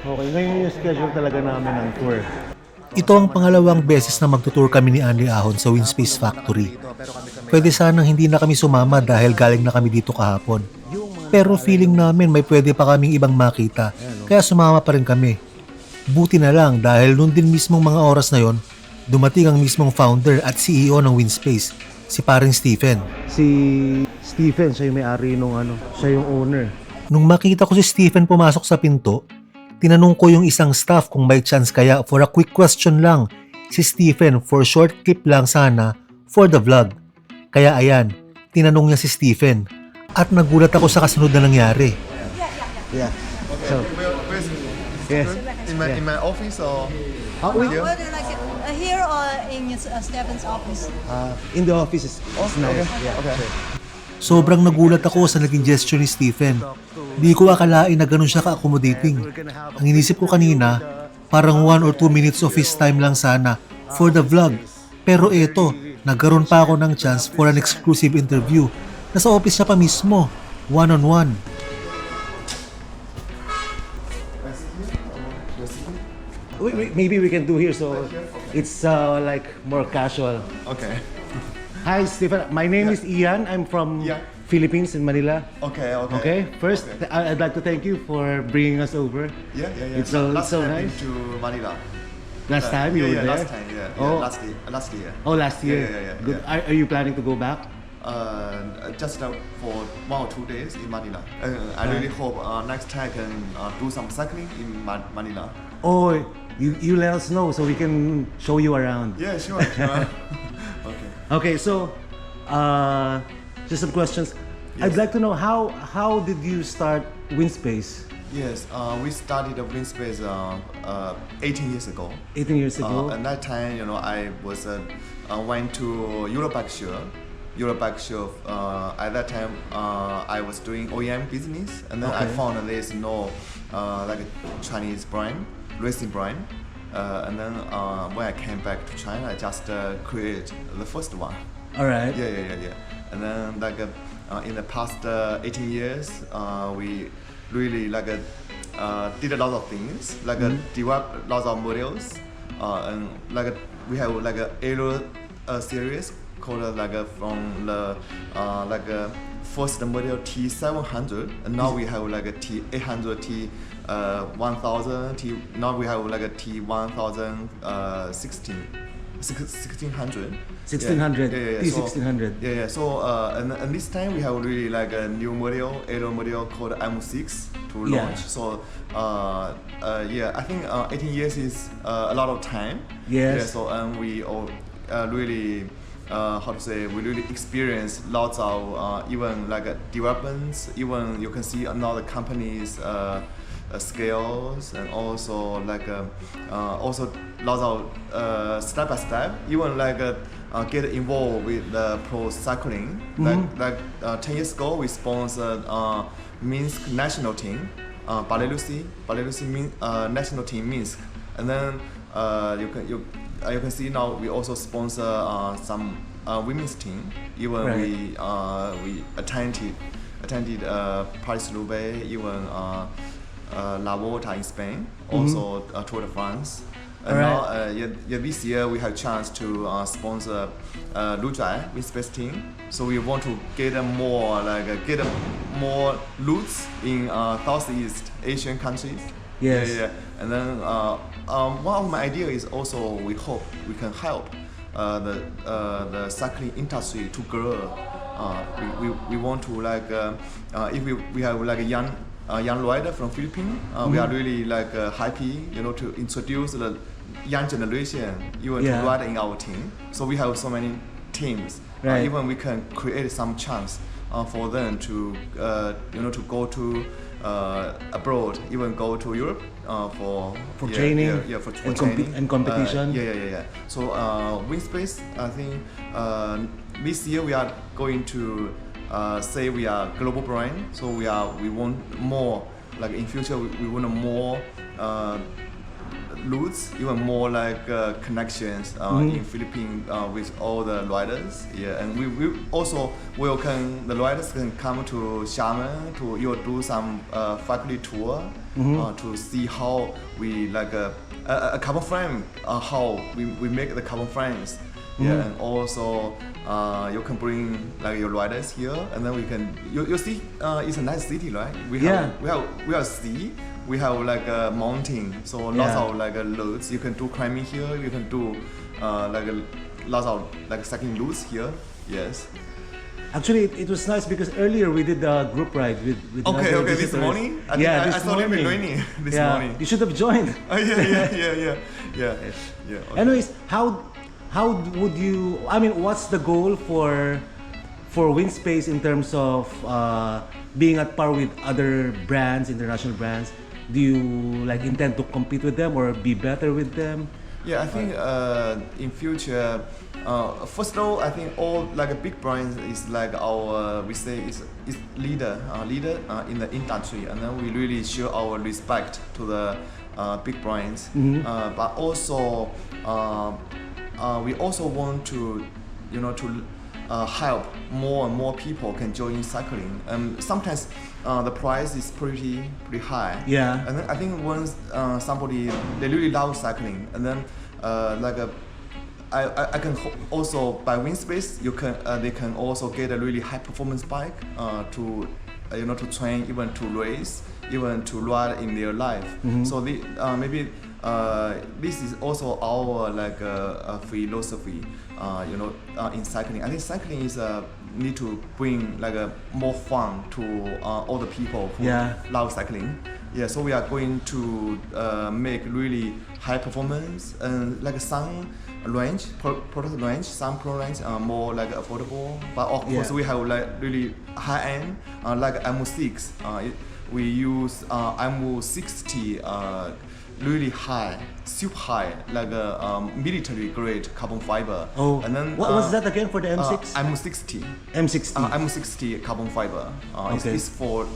Okay, ngayon yung schedule talaga namin ng tour. Ito ang pangalawang beses na magtutour kami ni Andy Ahon sa Winspace Factory. Pwede sanang hindi na kami sumama dahil galing na kami dito kahapon. Pero feeling namin may pwede pa kaming ibang makita, kaya sumama pa rin kami. Buti na lang dahil noon din mismong mga oras na yon, dumating ang mismong founder at CEO ng Winspace, si paring Stephen. Si Stephen, siya yung may-ari nung siya yung owner. Nung makita ko si Stephen pumasok sa pinto, tinanong ko yung isang staff kung may chance kaya for a quick question lang, si Stephen for short clip lang sana for the vlog. Kaya ayan, tinanong niya si Stephen at nagulat ako sa kasunod na nangyari. Yeah. So, yes. In my office or Wait. here? What do you like it? Here or in Stephen's office? In the office is nice. Okay. Yeah. Okay. Sobrang nagulat ako sa naging gesture ni Stephen. Di ko akalain na ganun siya ka-accommodating. Ang inisip ko kanina, parang 1 or 2 minutes of his time lang sana for the vlog. Pero eto, nagkaroon pa ako ng chance for an exclusive interview. Nasa office niya pa mismo, one-on-one. Maybe we can do here so it's like more casual. Okay. Hi, Stephen. My name is Ian. I'm from Philippines in Manila. Okay. Okay. First, I'd like to thank you for bringing us over. Yeah. It's so last time nice. to Manila. Last time you were there. Last time. Yeah. Oh. Last year. Oh, last year. Yeah. Good. Are you planning to go back? Just for 1 or 2 days in Manila. I really hope next time I can do some cycling in Manila. Oh, you let us know so we can show you around. Yeah, sure. Okay. Okay, so just some questions. Yes. I'd like to know how did you start Winspace? Yes, we started Winspace 18 years ago. 18 years ago. At that time, I was went to Europe shop. At that time, I was doing OEM business, and then I found there's no like a Chinese brand, racing brand. And then when I came back to China, I just created the first one. All right. Yeah. And then in the past 18 years, we really did a lot of things, developed lots of models, and we have a aero series called from the first model T700, and now we have a T800, T1000, now we have a T1016. 1600. 1600. Yeah. T1600. Yeah. So and this time we have really a new model, aero model called M6 to launch. So I think 18 years is a lot of time. Yes. Yeah. So we all really we really experience lots of even developments. Even you can see another companies. Scales and also also lots of step by step. Even get involved with the pro cycling. 10 years ago, we sponsored Minsk national team, Belarusi national team Minsk, and then you can see now we also sponsor some women's team. Even we attended Paris-Roubaix, even. La Volta in Spain, also Tour de France. And now, this year we have chance to sponsor Lujai Winspace team. So we want to get more routes in Southeast Asian countries. Yes. Yeah. And then one of my ideas is also we hope we can help the cycling industry to grow. We want to if we have a young rider from Philippines. We are really happy, to introduce the young generation even to ride in our team. So we have so many teams. Even we can create some chance for them to to go to abroad, even go to Europe for training, for and training and competition. So Winspace, I think this year we are going to say we are global brand. So we want more in future we want more roots, even more like connections in Philippines with all the riders. Yeah, and we also welcome the riders can come to Xiamen to do some factory tour to see how we like a carbon frame, how we make the carbon frames. Yeah, and also you can bring like your riders here, and then we can you see it's a nice city, right? We have sea. We have like a mountain, so lots of like roads. You can do climbing here. You can do lots of like cycling routes here. Yes. Actually, it was nice because earlier we did a group ride with Okay, other this visitors. morning. I this saw them morning. raining this Yeah, morning. you should have joined. Yeah. Okay. Anyways, how would you? I mean, what's the goal for Winspace in terms of being at par with other brands, international brands? Do you like intend to compete with them or be better with them? Yeah, I think in future, first of all, I think all like a big brand is like our we say is leader in the industry, and then we really show our respect to the big brands. But also we also want to help more and more people can join cycling. Sometimes the price is pretty high. Yeah. And then I think once somebody they really love cycling, and then I can also by Winspace they can also get a really high performance bike to train, even to race, even to ride in their life. So maybe this is also our like philosophy. In cycling, I think cycling is need to bring like a more fun to all the people who love cycling. Yeah, so we are going to make really high performance and like some range, product range, some pro range are more like affordable. But of course we have like really high end like MO6. We use MO60. Really high, super high, like a military grade carbon fiber. Oh, and then what was that again for the M6? M60. M60. M60 carbon fiber. Okay. It's for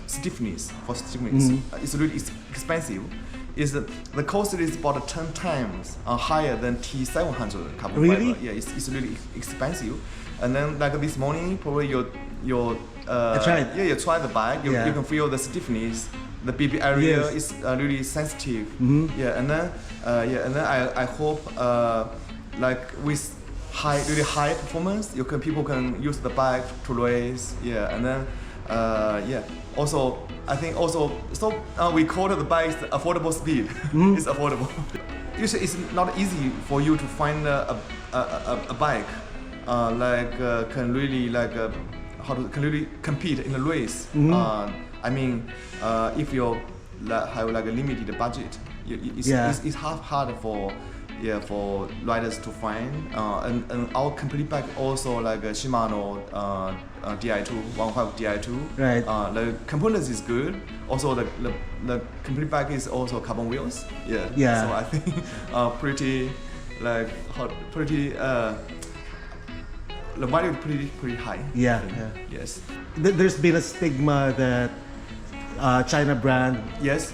stiffness. It's really expensive. The cost is about 10 times higher than T700 carbon Really? fiber. Yeah, it's really expensive. And then like this morning, probably your I tried. Yeah, you try the bike. You can feel the stiffness. The BB area is really sensitive. Yeah, and then I hope like with really high performance, people can use the bike to race. Yeah, and then also I think also we call the bike affordable speed. It's affordable. Usually it's not easy for you to find a bike can really can really compete in a race. I mean, if you have like a limited budget, it's hard for riders to find. And our complete bike also like a Shimano Di2 1.5 Di2. Right. The components is good. Also the complete bike is also carbon wheels. Yeah. So I think the value is pretty high. Yeah. Yes. There's been a stigma that China brand. Yes.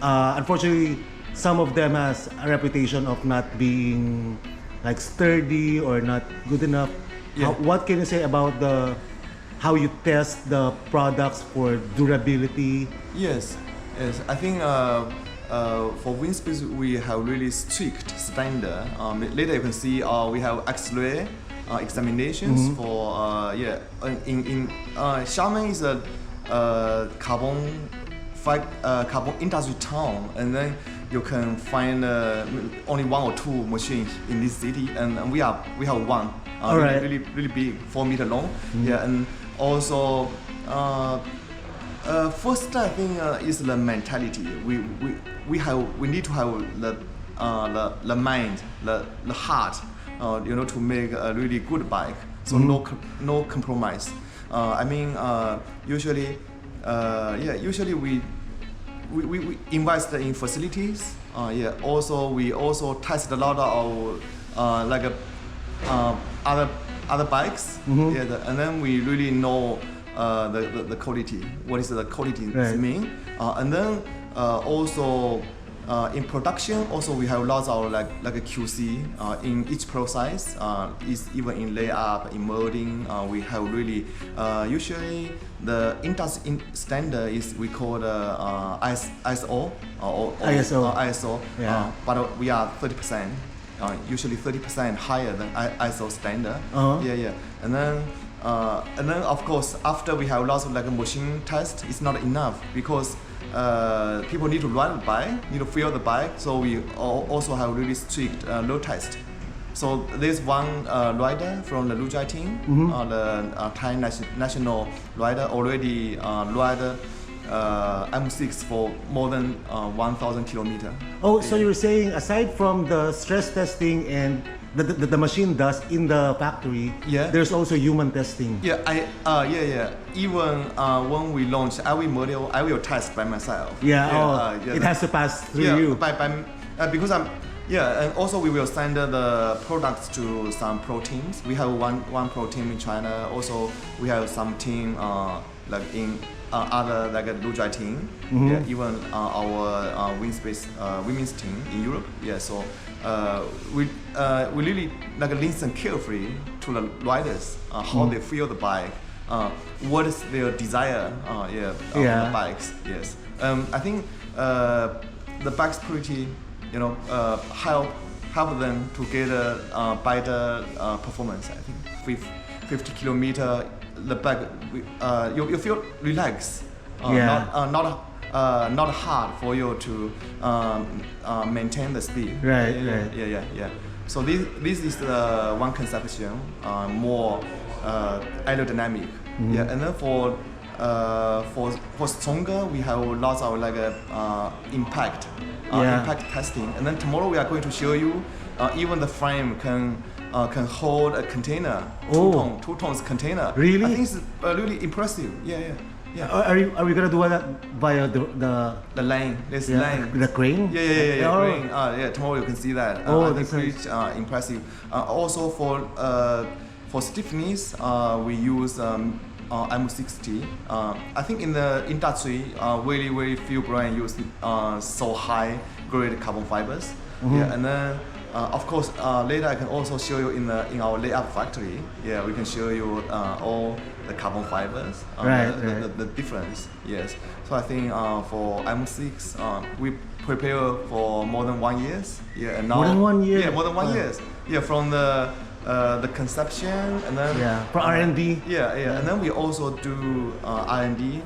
Unfortunately, some of them has a reputation of not being like sturdy or not good enough. Yeah. What can you say about how you test the products for durability? Yes. I think for Winspace we have really strict standard. Later you can see we have X-ray examinations for in Xiamen is a carbon industry town, and then you can find only one or two machines in this city, and we have one really big, 4 meter long. Yeah, and also first I think is the mentality. We need to have the mind, the heart, to make a really good bike. So no compromise. I mean, usually we invest in facilities. Also we also test a lot of other bikes. And then we really know the quality. What is the quality mean? And then also in production, also we have lots of like a QC in each process. Is even in layup, in molding, we have really usually the industry standard is we call the ISO or ISO. Yeah. But we are 30%. Usually 30% higher than ISO standard. Yeah. And then of course after we have lots of like a machine test, it's not enough because people need to ride the bike, need to feel the bike. So we also have really strict load test. So there's one rider from the Lujai team, the Thai national rider already ride M6 for more than 1,000 kilometers. Oh, so you're saying aside from the stress testing and the machine does in the factory, there's also human testing. Yeah. Even when we launch every model, I will test by myself. It has to pass through you. Because and also we will send the products to some pro teams. We have one pro team in China. Also, we have some team like in other like a Lujai team. Even our Winspace women's team in Europe. So we really like listen carefully to the riders, how they feel the bike, what is their desire, of the bikes. Yes, I think the bike's pretty, help them to get a better performance. I think with 50 kilometer, the bike you feel relaxed, not hard for you to maintain the speed. Right. Yeah. So this is the one conception, more aerodynamic. And then for stronger, we have lots of like impact testing. And then tomorrow we are going to show you even the frame can hold a container, two tons container. Really? I think it's really impressive. Yeah. Are we gonna do that via the lane? Lane. The crane? Yeah. Crane. Tomorrow you can see that. I think it's impressive. Also for stiffness, we use M60. I think in the industry, very few brands use so high grade carbon fibers. And then of course later I can also show you in our layup factory. We can show you all the carbon fibers, the difference. Yes. So I think for M6 we prepare for more than 1 year. And now more than 1 year. Yeah, more than 1 year. From the conception and then for R&D. And then we also do R&D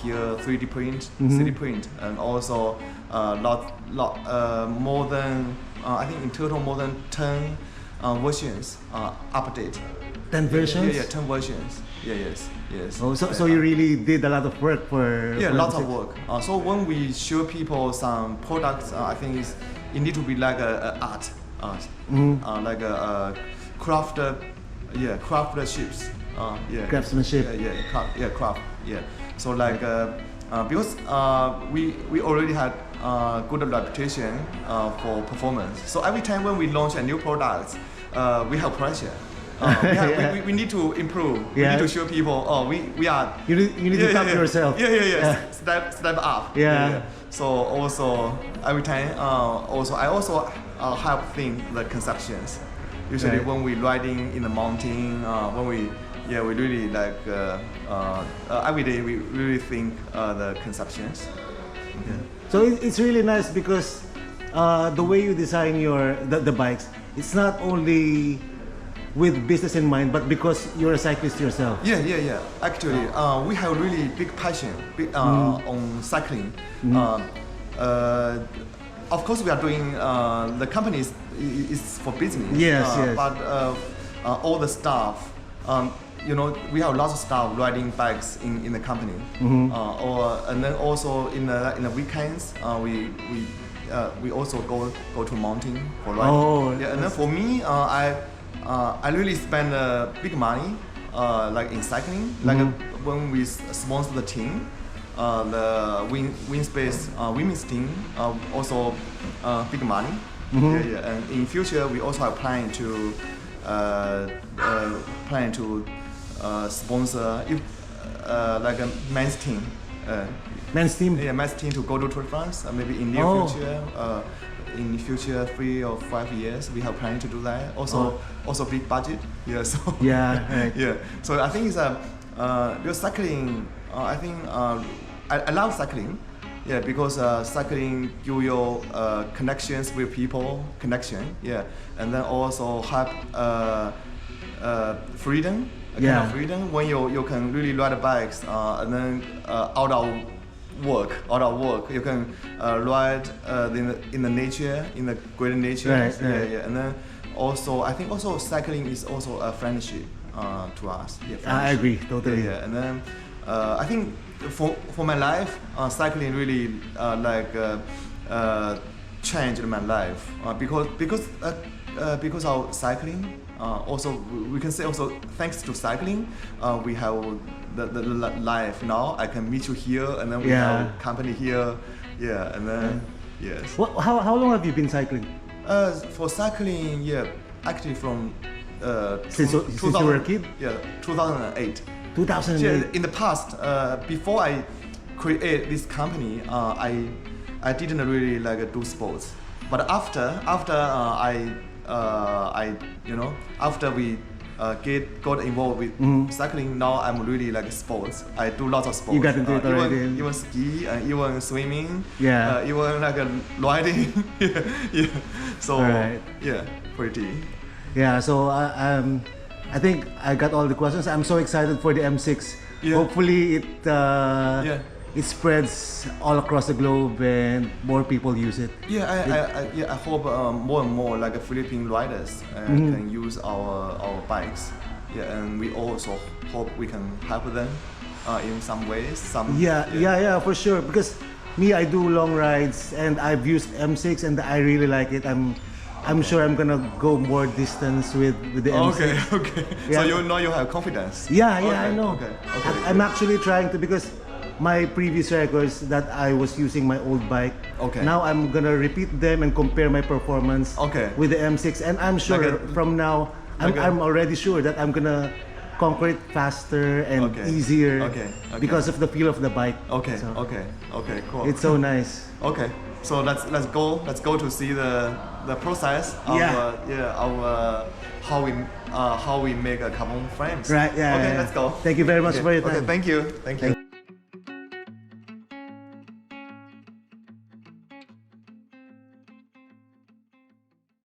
here, 3D print, 3D print, and also more than I think in total more than 10 versions update. 10 versions? Yeah, 10 versions. Yes. Oh, so you really did a lot of work for. Lots of work. So when we show people some products, I think it need to be like a art. Like a crafted ships. Craftsmanship. Craft. So like because we already had good reputation for performance. So every time when we launch a new product, we have pressure. We need to improve. We need to show people. We are. You need to top yourself. Step up. So also every time, I also help think the conceptions. Usually when we riding in the mountain, when we really like every day we really think the conceptions. So it's really nice because the way you design the bikes, it's not only with business in mind, but because you're a cyclist yourself. Yeah. Actually, we have really big passion on cycling. Of course, we are doing the company is for business. Yes. But all the staff, we have lots of staff riding bikes in the company. And then also in the weekends, we also go to mountain for riding. And then for me, I really spend big money like in cycling. Like when we sponsor the team, the Winspace women's team, also big money. And in future we also have plan to sponsor like a men's team. men's team. Yeah, men's team to go to Tour de France. Maybe in near Oh. future. In future 3 or 5 years, we have planning to do that. Also big budget. Yeah. So. Yeah. Right. Yeah. So I think it's because cycling. I think I love cycling. Yeah, because cycling give you connections with people, Yeah, and then also have freedom. Kind of freedom when you can really ride bikes and then out of work, you can ride in the nature, in the great nature. Right. Yeah. And then also I think also cycling is also a friendship to us. Yeah, I agree totally. Yeah, and then I think for my life, cycling really changed my life because of cycling. Also, we can say also thanks to cycling, we have the life now. I can meet you here, and then we have company here. Yeah, and then yes. How long have you been cycling? For cycling, yeah, actually from Since you were a kid? Yeah, 2008. 2008. Yeah, in the past, before I create this company, I didn't really do sports. But after after we got involved with cycling, now I'm really sports. I do lots of sports. You got into it already. Even ski, even swimming. Yeah. Even riding. Yeah. So Right. yeah, pretty. Yeah, so I think I got all the questions. I'm so excited for the M6. Yeah. Hopefully it spreads all across the globe and more people use it. I hope more and more Philippine riders can use our bikes. Yeah, and we also hope we can help them in some ways. Yeah, for sure. Because me, I do long rides and I've used M6 and I really like it. I'm sure I'm gonna go more distance with the M6. Okay. Yeah. So you know you have confidence. Yeah, Okay, I know. Okay. I'm actually trying to, because my previous records that I was using my old bike. Okay. Now I'm gonna repeat them and compare my performance with the M6, and I'm sure from now I'm already sure that I'm gonna conquer it faster and easier because of the feel of the bike. Okay. So Okay. Cool. it's so nice. Okay. So let's go to see the process of how we make a carbon frames. Right. Yeah. Okay. yeah. Let's go. Thank you very much for your time. Okay. Thank you.